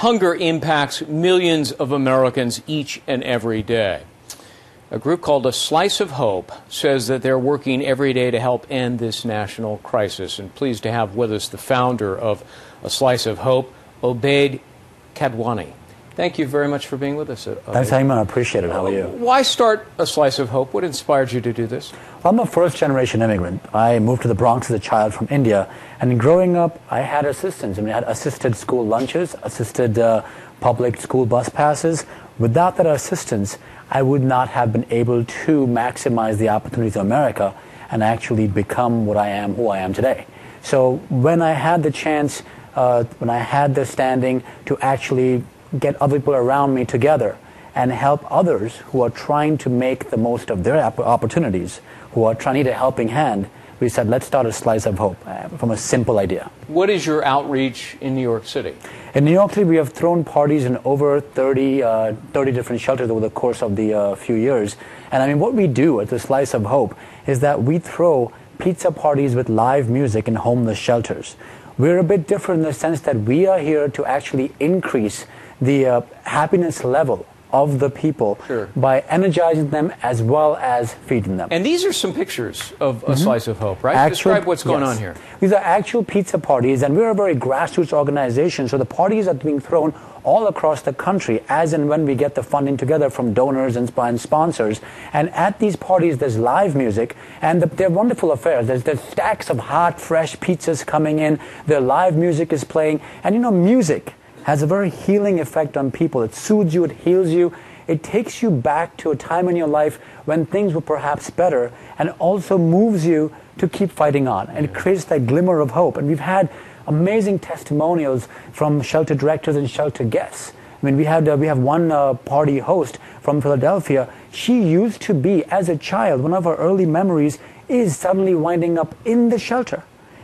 Hunger impacts millions of Americans each and every day. A group called A Slice of Hope says that they're working every day to help end this national crisis. And pleased to have with us the founder of A Slice of Hope, Obaid Kadwani. Thank you very much for being with us. Thanks, Simon. I appreciate it. How are you? Why start A Slice of Hope? What inspired you to do this? I'm a first-generation immigrant. I moved to the Bronx as a child from India. And growing up, I had assistance. I had assisted school lunches, assisted public school bus passes. Without that assistance, I would not have been able to maximize the opportunities of America and actually become what I am, who I am today. So when I had the chance, when I had the standing to actually get other people around me together and help others who are trying to make the most of their opportunities, who are trying to need a helping hand, we said, let's start A Slice of Hope from a simple idea. What is your outreach in New York City? In New York City, we have thrown parties in over 30 different shelters over the course of the few years. And I mean, what we do at A Slice of Hope is that we throw pizza parties with live music in homeless shelters. We're a bit different in the sense that we are here to actually increase the happiness level of the people by energizing them as well as feeding them. And these are some pictures of A Slice of Hope, right? Describe what's going on here. These are actual pizza parties, and we're a very grassroots organization, so the parties are being thrown all across the country as and when we get the funding together from donors and sponsors. And at these parties, there's live music, and they're wonderful affairs. There's stacks of hot, fresh pizzas coming in. Their live music is playing. And you know, music has a very healing effect on people. It soothes you, it heals you. It takes you back to a time in your life when things were perhaps better, and also moves you to keep fighting on. And it creates that glimmer of hope. And we've had amazing testimonials from shelter directors and shelter guests. I mean, we have one party host from Philadelphia. She used to be, as a child, one of her early memories is suddenly winding up in the shelter.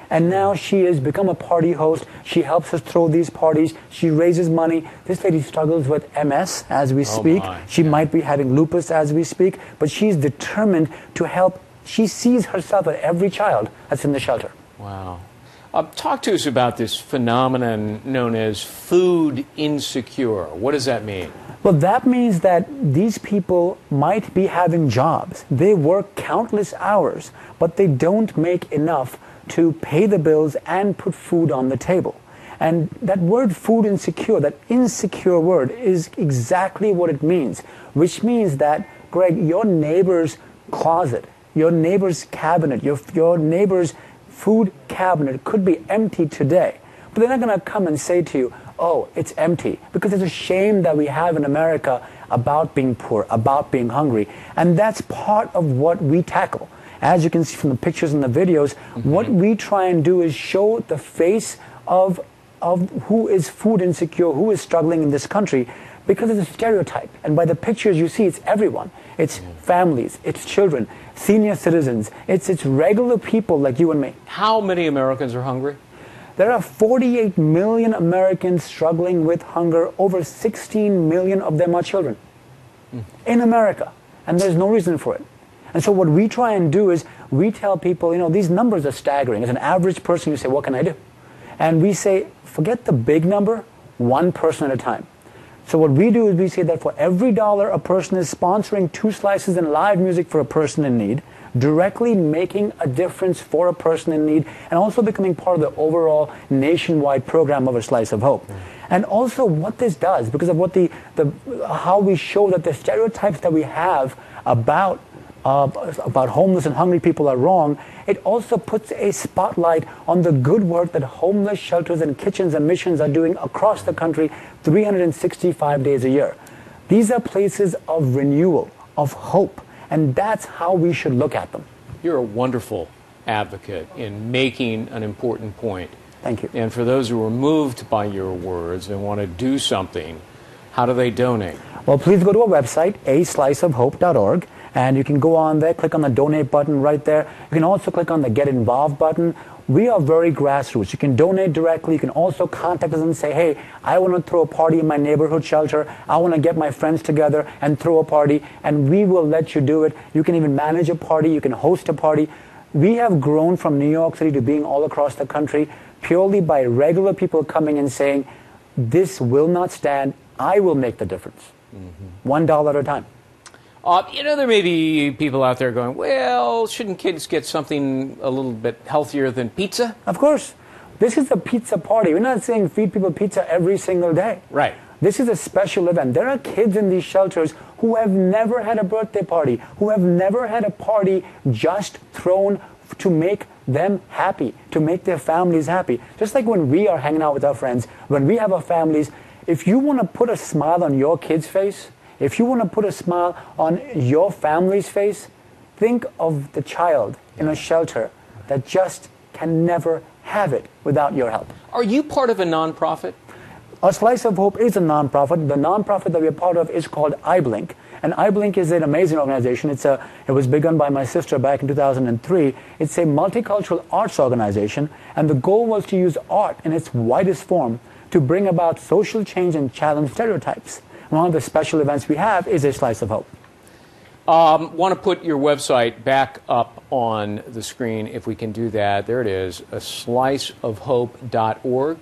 And now she has become a party host. She helps us throw these parties. She raises money. This lady struggles with MS as we speak. She might be having lupus as we speak, but she's determined to help. She sees herself as every child that's in the shelter. Wow. Talk to us about this phenomenon known as food insecure. What does that mean? Well, that means that these people might be having jobs. They work countless hours, but they don't make enough to pay the bills and put food on the table. And that word food insecure, that insecure word, is exactly what it means, which means that, Greg, your neighbor's closet, your neighbor's cabinet, your neighbor's food cabinet could be empty today, but they're not going to come and say to you, oh, it's empty, because there's a shame that we have in America about being poor, about being hungry, and that's part of what we tackle. As you can see from the pictures and the videos, what we try and do is show the face of who is food insecure, who is struggling in this country, because it's a stereotype. And by the pictures you see, it's everyone. It's families, it's children, senior citizens, it's regular people like you and me. How many Americans are hungry? There are 48 million Americans struggling with hunger. Over 16 million of them are children in America. And there's no reason for it. And so what we try and do is we tell people, you know, these numbers are staggering. As an average person, you say, what can I do? And we say, forget the big number, one person at a time. So what we do is we say that for every dollar a person is sponsoring 2 slices and live music for a person in need, directly making a difference for a person in need, and also becoming part of the overall nationwide program of A Slice of Hope. And also what this does, because of what how we show that the stereotypes that we have about homeless and hungry people are wrong, it also puts a spotlight on the good work that homeless shelters and kitchens and missions are doing across the country 365 days a year. These are places of renewal, of hope, and that's how we should look at them. You're a wonderful advocate in making an important point. Thank you. And for those who are moved by your words and want to do something, how do they donate? Well, please go to our website, asliceofhope.org. And you can go on there, click on the donate button right there. You can also click on the get involved button. We are very grassroots. You can donate directly. You can also contact us and say, hey, I want to throw a party in my neighborhood shelter. I want to get my friends together and throw a party, and we will let you do it. You can even manage a party. You can host a party. We have grown from New York City to being all across the country purely by regular people coming and saying, this will not stand. I will make the difference. $1 at a time. There may be people out there going, well, shouldn't kids get something a little bit healthier than pizza? Of course. This is a pizza party. We're not saying feed people pizza every single day. Right. This is a special event. There are kids in these shelters who have never had a birthday party, who have never had a party just thrown to make them happy, to make their families happy. Just like when we are hanging out with our friends, when we have our families, if you want to put a smile on your kid's face, if you want to put a smile on your family's face, think of the child in a shelter that just can never have it without your help. Are you part of a nonprofit? A Slice of Hope is a nonprofit. The nonprofit that we're part of is called iBlink. And iBlink is an amazing organization. It was begun by my sister back in 2003. It's a multicultural arts organization, and the goal was to use art in its widest form to bring about social change and challenge stereotypes. One of the special events we have is a Slice of Hope. Want to put your website back up on the screen if we can do that. There it is, a sliceofhope.org.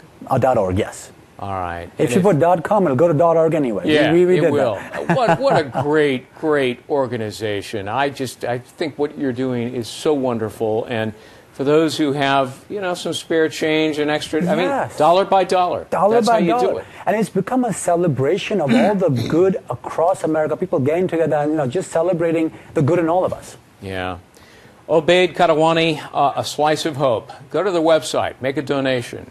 .org, yes. All right. If you put .com, it'll go to .org anyway. Yeah, we it did will. That. What a great organization. I think what you're doing is so wonderful. And for those who have, some spare change and extra, Yes. I mean, dollar by dollar. That's by how you dollar. do it. And it's become a celebration of all the good across America, people getting together and just celebrating the good in all of us. Yeah. Obaid Kadwani, A Slice of Hope. Go to the website, make a donation.